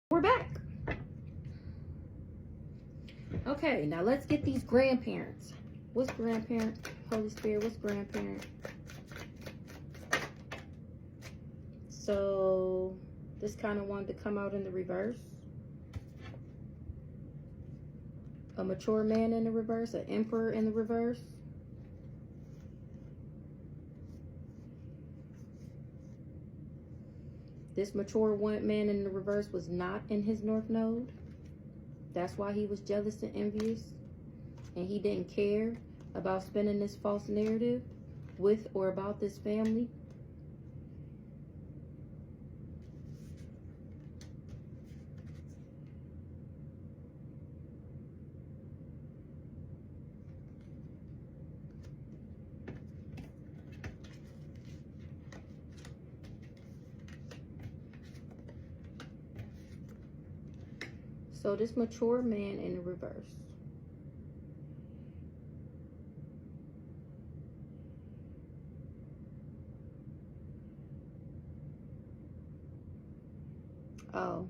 We're back. Okay, now let's get these grandparents. What's grandparent? Holy Spirit, what's grandparent? So this kind of wanted to come out in the reverse. A mature man in the reverse, an emperor in the reverse. This mature man in the reverse was not in his north node. That's why he was jealous and envious. And he didn't care about spinning this false narrative with or about this family. So this mature man in the reverse. Oh,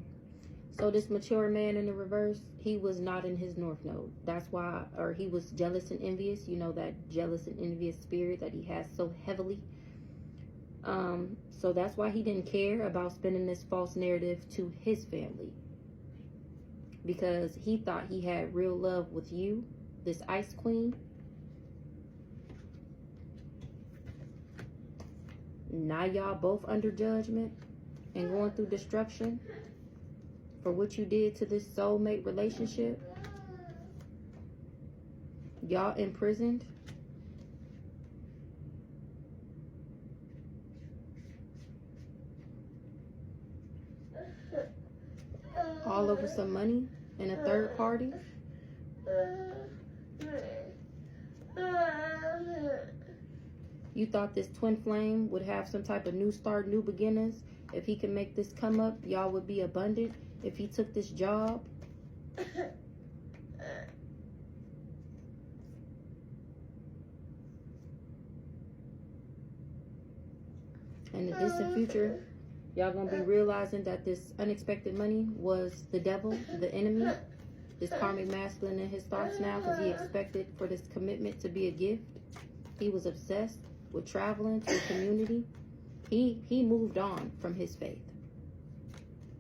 so this mature man in the reverse, he was not in his north node. That's why, or he was jealous and envious. You know, that jealous and envious spirit that he has so heavily. So that's why he didn't care about spinning this false narrative to his family. Because he thought he had real love with you, this ice queen. Now y'all both under judgment and going through destruction for what you did to this soulmate relationship. Y'all imprisoned. All over some money and a third party. You thought this twin flame would have some type of new start, new beginnings. If he could make this come up, y'all would be abundant. If he took this job. In the distant future, y'all gonna be realizing that this unexpected money was the devil, the enemy, this karmic masculine in his thoughts now, because he expected for this commitment to be a gift. He was obsessed with traveling to a community. He moved on from his faith.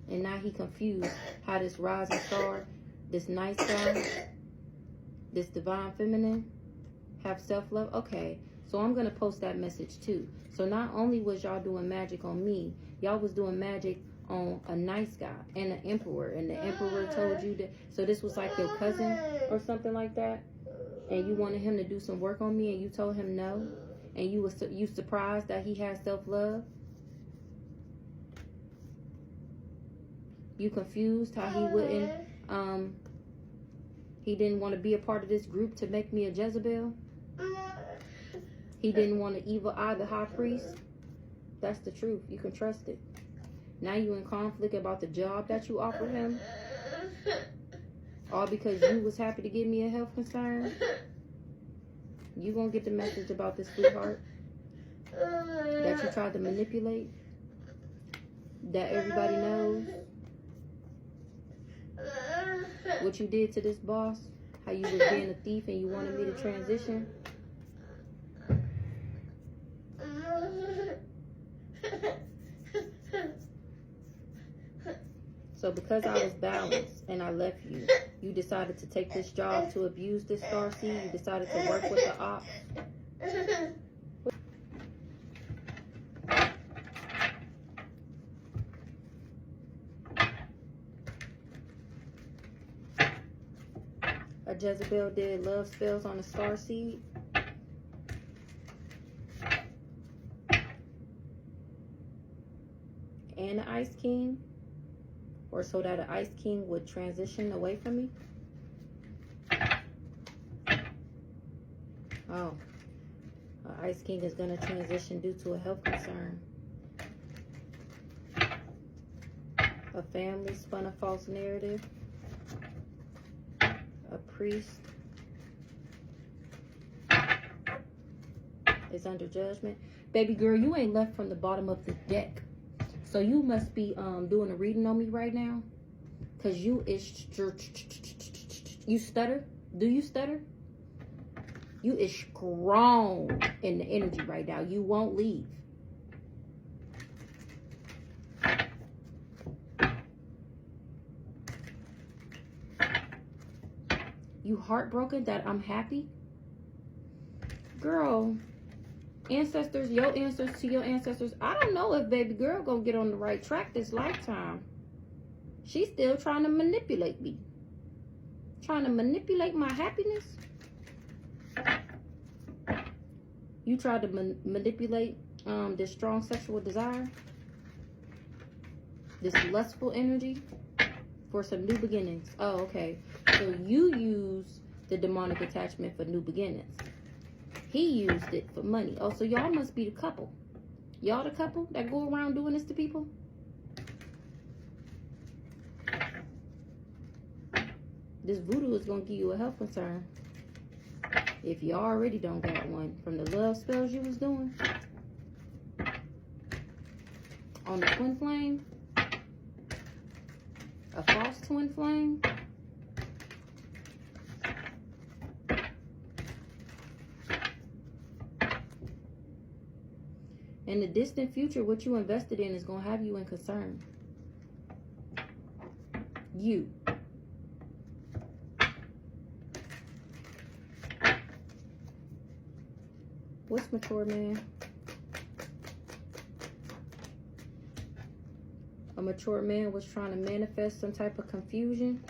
And now he confused how this rising star, this nice guy, this divine feminine, have self-love. Okay, so I'm going to post that message too. So not only was y'all doing magic on me, y'all was doing magic on a nice guy and an emperor. And the emperor told you that, so this was like your cousin or something like that. And you wanted him to do some work on me and you told him no. And you surprised that he had self-love. You confused how he wouldn't, he didn't want to be a part of this group to make me a Jezebel. He didn't want to evil eye the high priest. That's the truth. You can trust it. Now you in conflict about the job that you offered him. All because you was happy to give me a health concern. You gonna get the message about this sweetheart that you tried to manipulate. That everybody knows. What you did to this boss. How you was being a thief and you wanted me to transition. So because I was balanced and I left you, you decided to take this job to abuse this starseed. You decided to work with the ops. A Jezebel did love spells on a starseed. And the Ice King. Or so that an Ice King would transition away from me. Oh. An Ice King is going to transition due to a health concern. A family spun a false narrative. A priest is under judgment. Baby girl, you ain't left from the bottom of the deck. So you must be doing a reading on me right now. Because you is... You stutter? Do you stutter? You is strong in the energy right now. You won't leave. You heartbroken that I'm happy? Girl, ancestors, your ancestors to your ancestors. I don't know if baby girl gonna get on the right track this lifetime. She's still trying to manipulate me. Trying to manipulate my happiness. You tried to manipulate this strong sexual desire. This lustful energy for some new beginnings. Oh, okay. So you use the demonic attachment for new beginnings. He used it for money. Oh, so y'all must be the couple. Y'all the couple that go around doing this to people? This voodoo is going to give you a health concern. If you already don't got one from the love spells you was doing. On the twin flame. A false twin flame. In the distant future, what you invested in is going to have you in concern. You. What's mature man? A mature man was trying to manifest some type of confusion.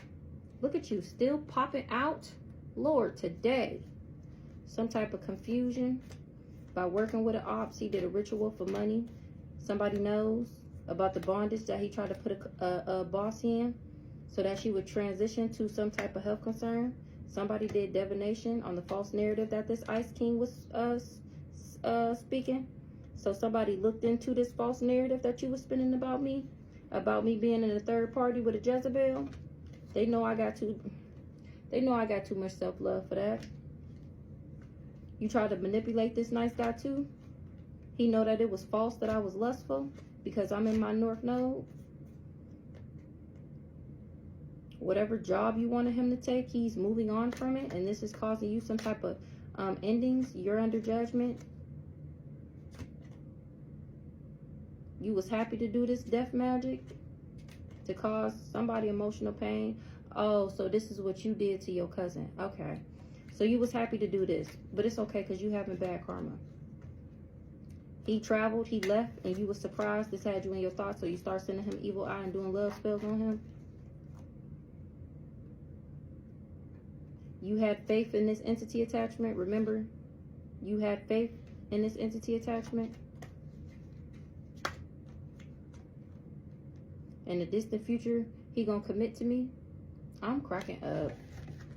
Look at you, still popping out. Lord, today. Some type of confusion. By working with an ops, he did a ritual for money. Somebody knows about the bondage that he tried to put a boss in so that she would transition to some type of health concern. Somebody did divination on the false narrative that this Ice King was speaking. So somebody looked into this false narrative that you were spinning about me being in a third party with a Jezebel. They know I got too much self-love for that. You tried to manipulate this nice guy too. He know that it was false that I was lustful because I'm in my North Node. Whatever job you wanted him to take, he's moving on from it, and this is causing you some type of endings. You're under judgment. You was happy to do this death magic to cause somebody emotional pain. Oh, so this is what you did to your cousin. Okay. So you was happy to do this, but it's okay because you having bad karma. He traveled, he left, and you was surprised this had you in your thoughts, so you start sending him evil eye and doing love spells on him. You had faith in this entity attachment. Remember, you had faith in this entity attachment. In the distant future, he gonna commit to me. I'm cracking up.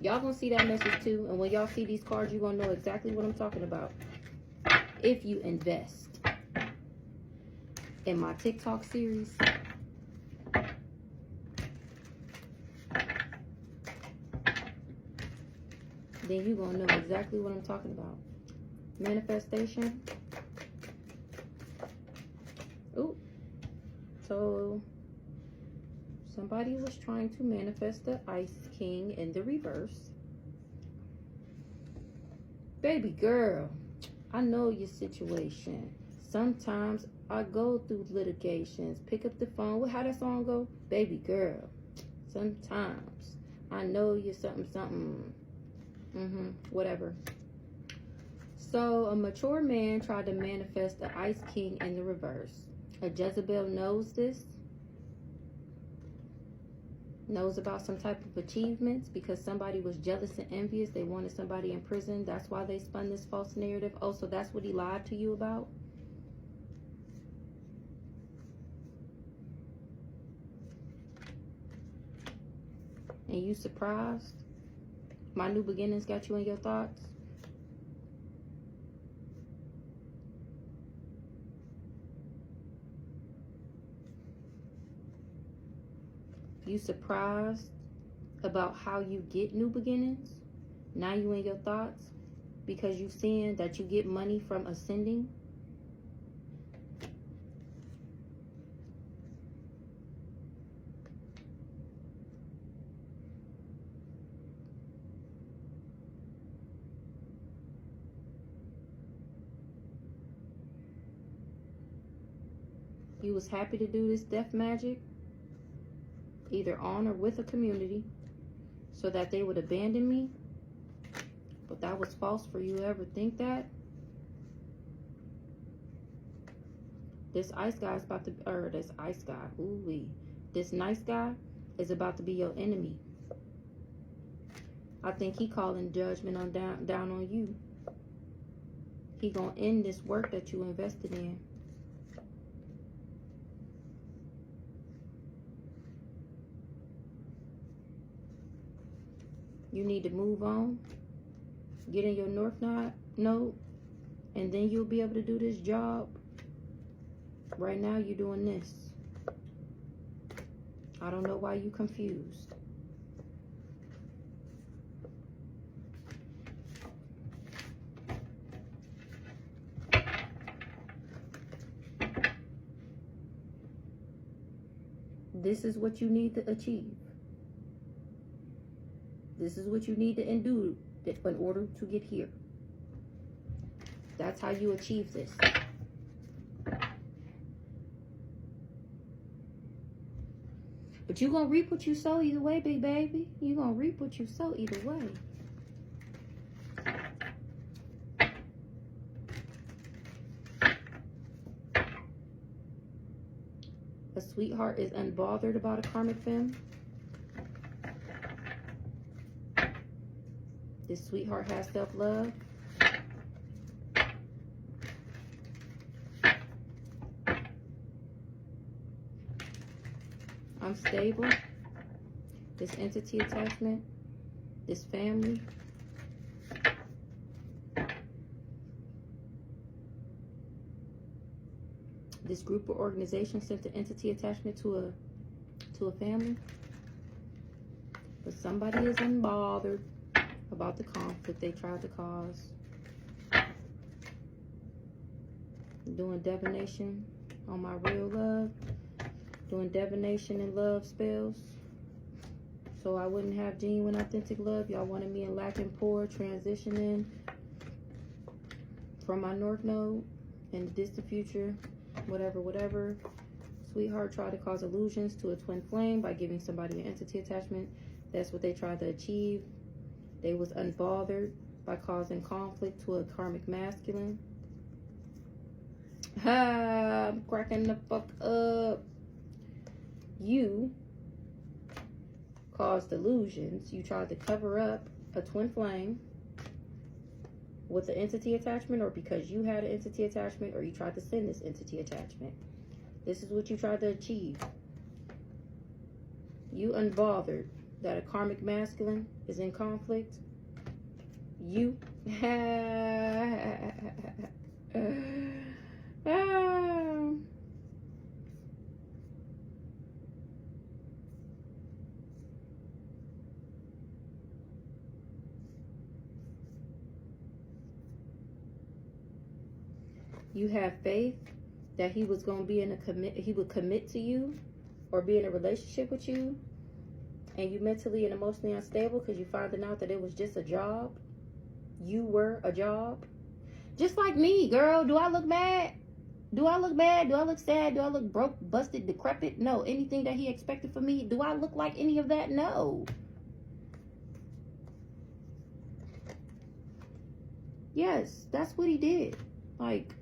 Y'all gonna see that message too, and when y'all see these cards, you're gonna know exactly what I'm talking about. If you invest in my TikTok series, then you're gonna know exactly what I'm talking about. Manifestation. Ooh. So somebody was trying to manifest the Ice King in the reverse. Baby girl, I know your situation. Sometimes I go through litigations. Pick up the phone. How that song go? Baby girl, sometimes I know you're something. Whatever. So a mature man tried to manifest the Ice King in the reverse. A Jezebel knows this. Knows about some type of achievements because somebody was jealous and envious. They wanted somebody in prison. That's why they spun this false narrative. Oh, so that's what he lied to you about? And you surprised? My new beginnings got you in your thoughts? You surprised about how you get new beginnings? Now you in your thoughts because you seeing that you get money from ascending? You was happy to do this death magic, either on or with a community, so that they would abandon me. But that was false for you to ever think that. This ice guy is about to, or this ice guy, ooh-wee. This nice guy is about to be your enemy. I think he calling judgment on down on you. He gonna end this work that you invested in. You need to move on, get in your North Node, and then you'll be able to do this job. Right now, you're doing this. I don't know why you confused. This is what you need to achieve. This is what you need to endure in order to get here. That's how you achieve this. But you're going to reap what you sow either way, big baby. You're going to reap what you sow either way. A sweetheart is unbothered about a karmic femme. This sweetheart has self-love. I'm stable. This entity attachment. This family. This group or organization sent the entity attachment to a family. But somebody is unbothered about the conflict they tried to cause. I'm doing divination on my real love. Doing divination and love spells. So I wouldn't have genuine, authentic love. Y'all wanted me in lack and poor, transitioning from my North Node in the distant future. Whatever. Sweetheart tried to cause illusions to a twin flame by giving somebody an entity attachment. That's what they tried to achieve. They was unbothered by causing conflict to a karmic masculine. I'm cracking the fuck up. You caused illusions. You tried to cover up a twin flame with the entity attachment, or because you had an entity attachment, or you tried to send this entity attachment. This is what you tried to achieve. You unbothered that a karmic masculine is in conflict. You you have faith that he was going to be in he would commit to you or be in a relationship with you, and you mentally and emotionally unstable because you finding out that it was just a job. You were a job. Just like me, girl. Do I look mad? Do I look mad? Do I look sad? Do I look broke, busted, decrepit? No. Anything that he expected from me? Do I look like any of that? No. Yes, that's what he did. Like,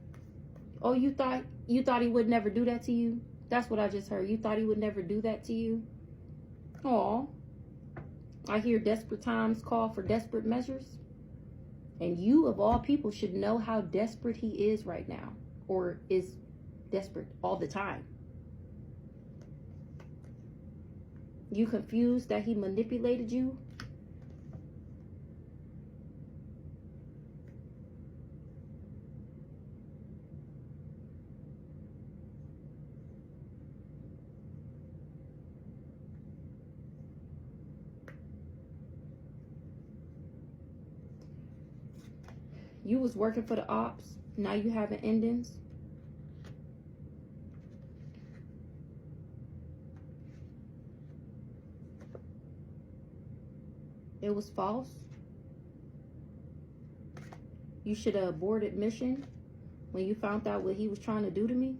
oh, you thought he would never do that to you? That's what I just heard. You thought he would never do that to you? Aw. I hear desperate times call for desperate measures. And you, of all people, should know how desperate he is right now. Or is desperate all the time. You confused that he manipulated you? You was working for the ops. Now you having endings. It was false. You should have aborted mission when you found out what he was trying to do to me.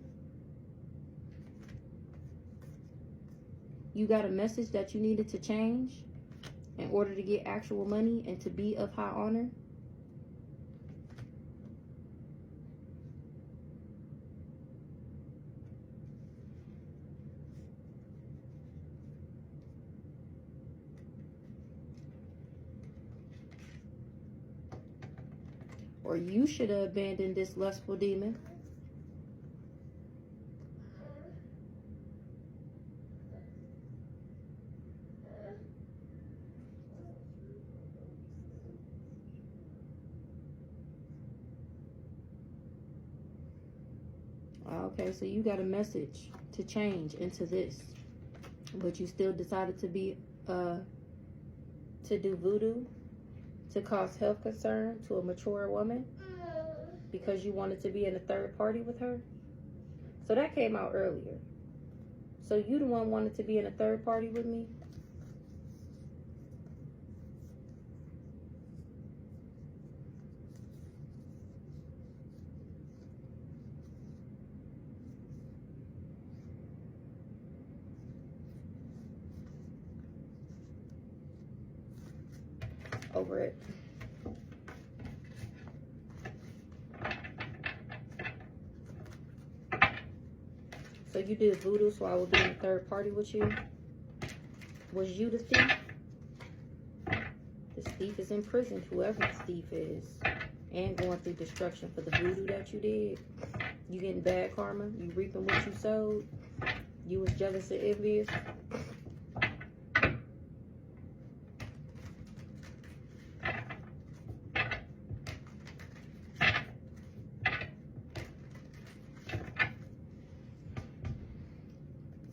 You got a message that you needed to change in order to get actual money and to be of high honor. Or you should have abandoned this lustful demon. Okay, so you got a message to change into this, but you still decided to be to do voodoo, to cause health concern to a mature woman because you wanted to be in a third party with her. So that came out earlier. So you the one wanted to be in a third party with me? Over it. So you did voodoo so I would be in a third party with you? Was you the thief? This thief is in prison, whoever this thief is, and going through destruction for the voodoo that you did. You getting bad karma. You reaping what you sowed. You was jealous and envious.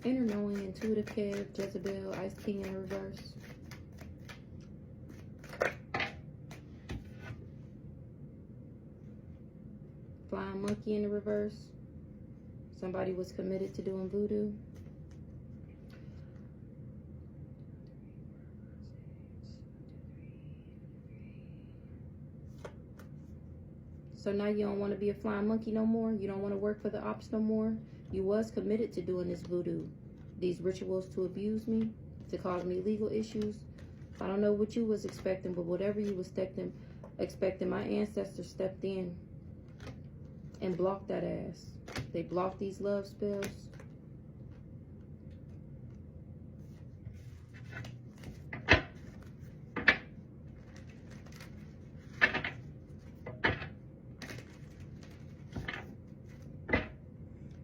Inner knowing, intuitive Kev, Jezebel, Ice King in reverse. Flying monkey in the reverse. Somebody was committed to doing voodoo. So now you don't want to be a flying monkey no more. You don't want to work for the ops no more. You was committed to doing this voodoo, these rituals to abuse me, to cause me legal issues. I don't know what you was expecting, but whatever you was expecting, my ancestors stepped in and blocked that ass. They blocked these love spells.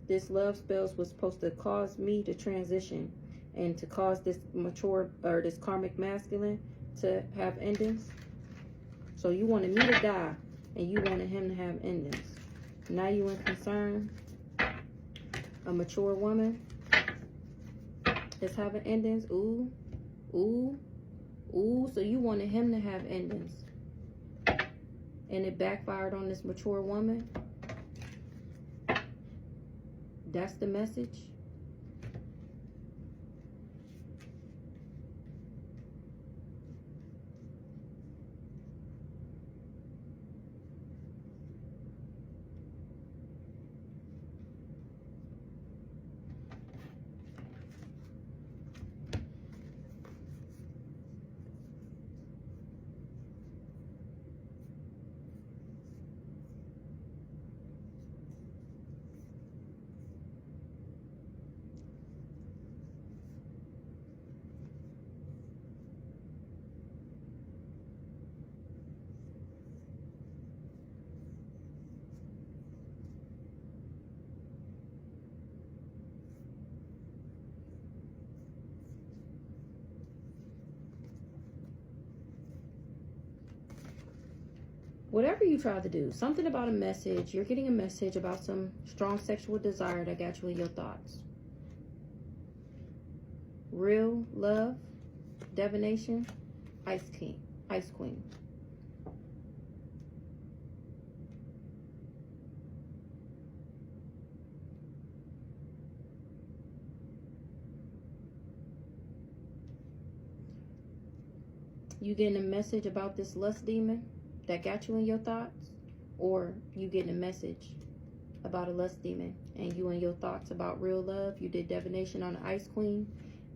This love spells was supposed to cause me to transition and to cause this mature or this karmic masculine to have endings. So you wanted me to die and you wanted him to have endings. Now you in concern. A mature woman is having endings. Ooh, ooh, ooh. So you wanted him to have endings. And it backfired on this mature woman. That's the message. Whatever you try to do, something about a message, you're getting a message about some strong sexual desire that got you in your thoughts. Real love, divination, Ice King, Ice Queen. You getting a message about this lust demon that got you in your thoughts, or you getting a message about a lust demon and you in your thoughts about real love. You did divination on the Ice Queen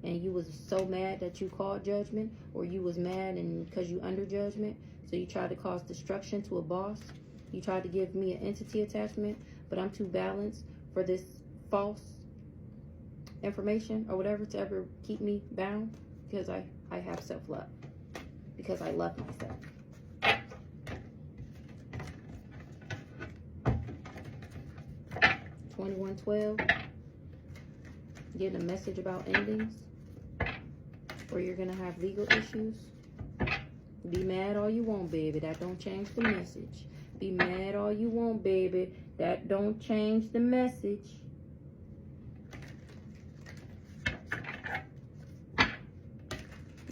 and you was so mad that you called judgment, or you was mad and because you under judgment, so you tried to cause destruction to a boss. You tried to give me an entity attachment, but I'm too balanced for this false information or whatever to ever keep me bound, because I have self-love, because I love myself. $2112, getting a message about endings, or you're gonna have legal issues. Be mad all you want, baby, that don't change the message. Be mad all you want, baby, that don't change the message.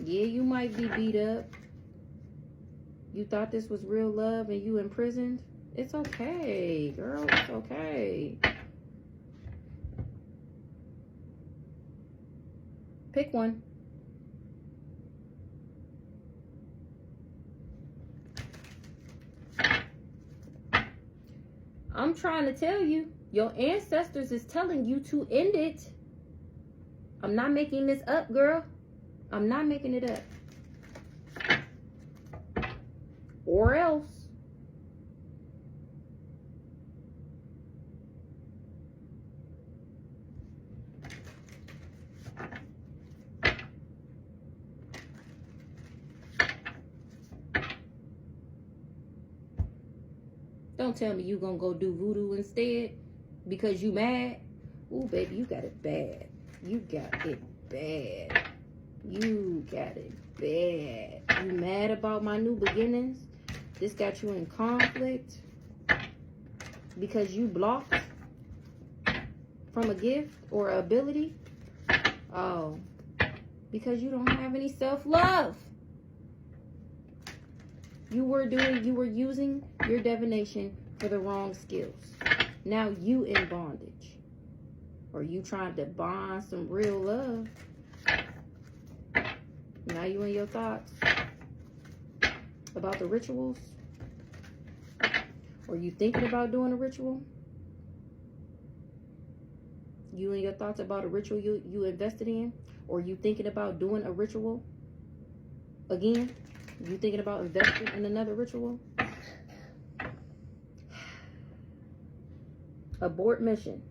Yeah, you might be beat up. You thought this was real love and you imprisoned. It's okay, girl, it's okay. Pick one. I'm trying to tell you, your ancestors is telling you to end it. I'm not making this up, girl. I'm not making it up. Or else. Don't tell me you gonna go do voodoo instead because you mad. Ooh, baby, you got it bad. You got it bad. You got it bad. You mad about my new beginnings? This got you in conflict because you blocked from a gift or ability? Oh, because you don't have any self-love. You were using your divination for the wrong skills. Now you in bondage. Or you trying to bond some real love. Now you in your thoughts about the rituals. Or you thinking about doing a ritual. You in your thoughts about a ritual you invested in. Or you thinking about doing a ritual again. You thinking about investing in another ritual? Abort mission.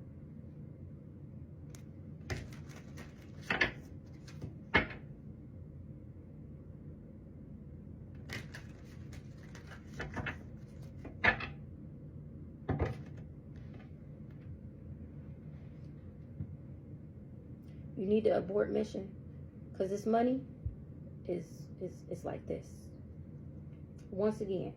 You need to abort mission, because this money is like this. Once again.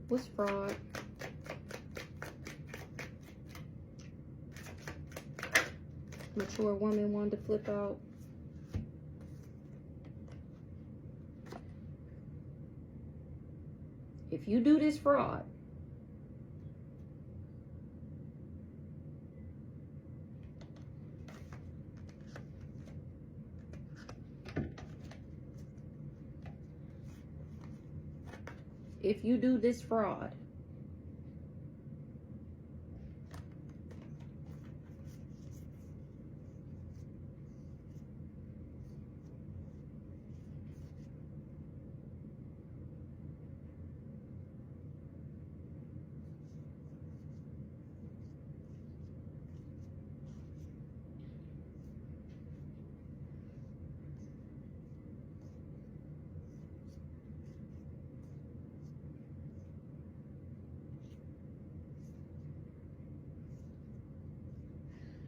What's fraud? Mature woman wanted to flip out. If you do this fraud,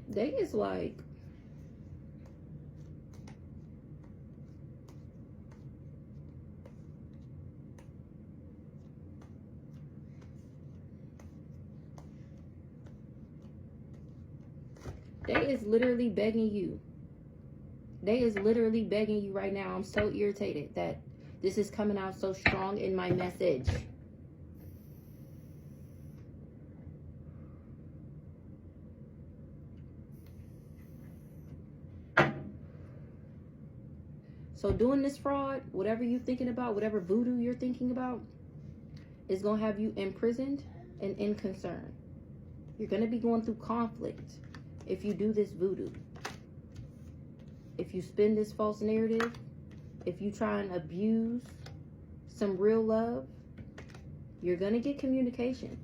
they is like, they is literally begging you. They is literally begging you right now. I'm so irritated that this is coming out so strong in my message. So doing this fraud, whatever you're thinking about, whatever voodoo you're thinking about, is going to have you imprisoned and in concern. You're going to be going through conflict if you do this voodoo. If you spin this false narrative, if you try and abuse some real love, you're going to get communication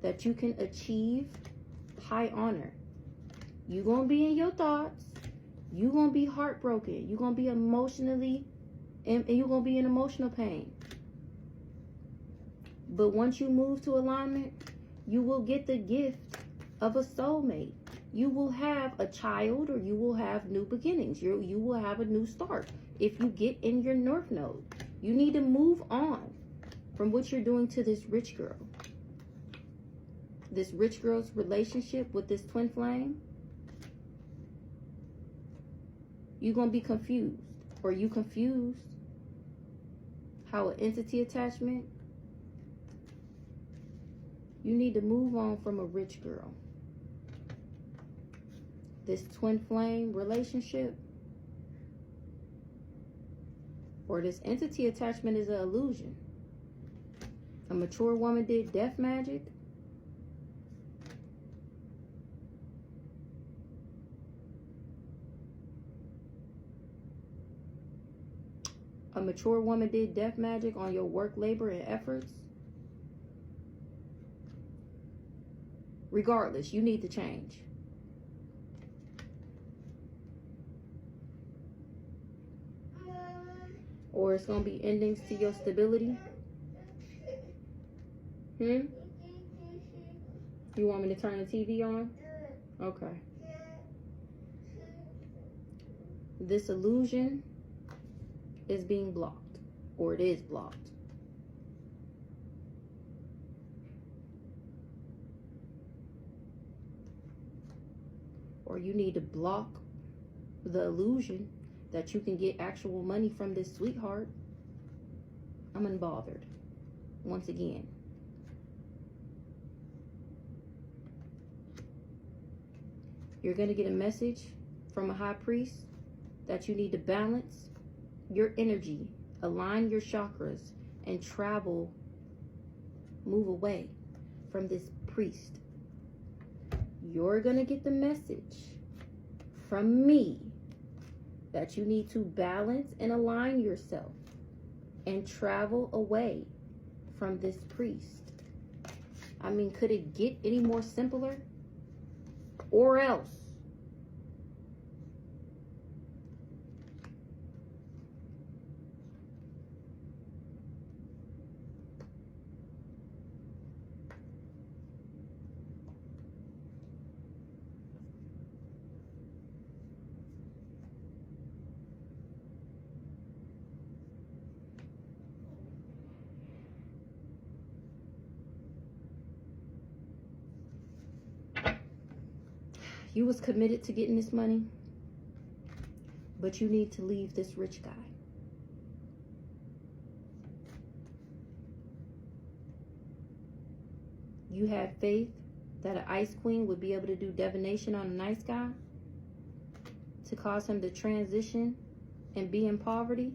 that you can achieve high honor. You're going to be in your thoughts. You're going to be heartbroken. You're going to be emotionally, and you're going to be in emotional pain. But once you move to alignment, you will get the gift of a soulmate. You will have a child, or you will have new beginnings. You will have a new start if you get in your North Node. You need to move on from what you're doing to this rich girl. This rich girl's relationship with this twin flame. You're going to be confused, or you confused how an entity attachment. You need to move on from a rich girl. This twin flame relationship, or this entity attachment, is an illusion. A mature woman did death magic. A mature woman did death magic on your work, labor, and efforts. Regardless, you need to change. Or it's going to be endings to your stability. You want me to turn the TV on? Okay. This illusion is being blocked, or it is blocked. Or you need to block the illusion that you can get actual money from this sweetheart. I'm unbothered. Once again. You're going to get a message from a high priest that you need to balance your energy, align your chakras, and travel, move away from this priest. You're going to get the message from me that you need to balance and align yourself and travel away from this priest. I mean, could it get any more simpler? Or else, you was committed to getting this money, but you need to leave this rich guy. You had faith that an ice queen would be able to do divination on a nice guy to cause him to transition and be in poverty,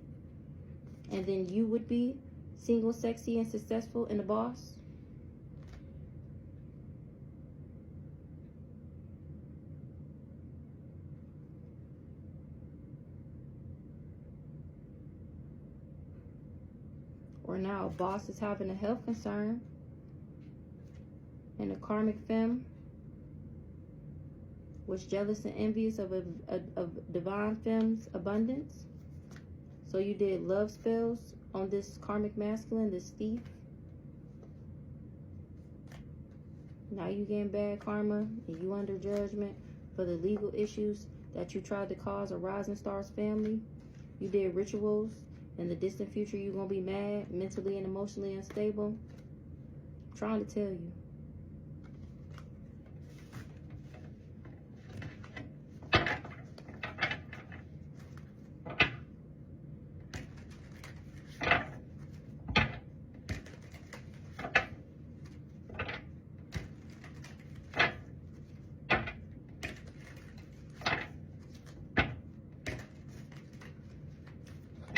and then you would be single, sexy, and successful and a boss. Or now a boss is having a health concern, and a karmic femme was jealous and envious of divine femme's abundance. So you did love spells on this karmic masculine, this thief. Now you getting bad karma, and you under judgment for the legal issues that you tried to cause a rising star's family. You did rituals. In the distant future, you're going to be mad, mentally and emotionally unstable. I'm trying to tell you.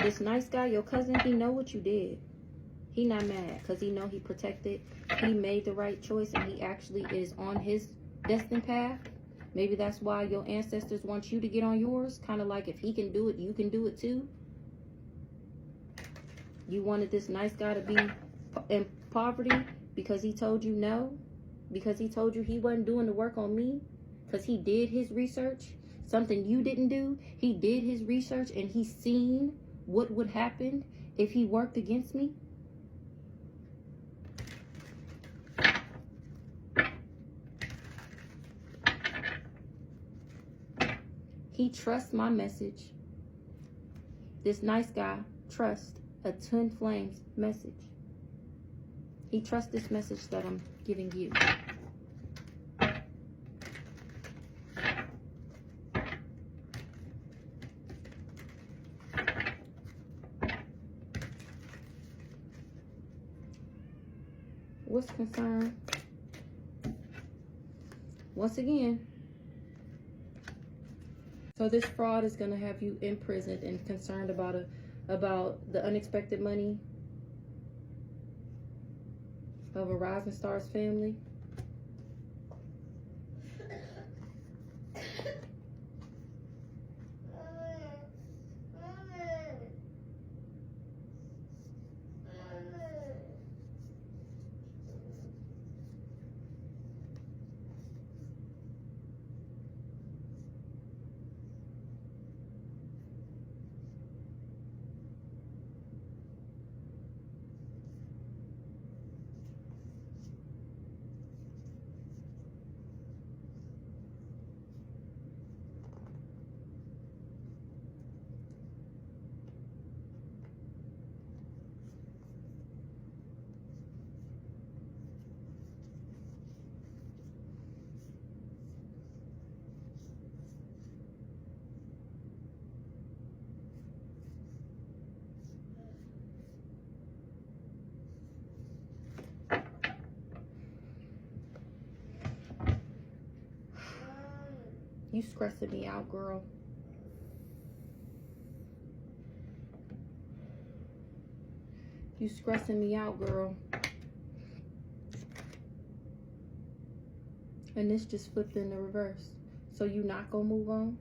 This nice guy, your cousin, he know what you did. He not mad because he know he protected. He made the right choice and he actually is on his destined path. Maybe that's why your ancestors want you to get on yours. Kind of like if he can do it, you can do it too. You wanted this nice guy to be in poverty because he told you no. Because he told you he wasn't doing the work on me. Because he did his research. Something you didn't do. He did his research and he seen what would happen if he worked against me. He trusts my message. This nice guy trusts a twin flames message. He trusts this message that I'm giving you. What's concerned? Once again, so this fraud is going to have you imprisoned and concerned about the unexpected money of a Rising Stars family. You stressing me out, girl. You stressing me out, girl. And this just flipped in the reverse. So you not gonna move on?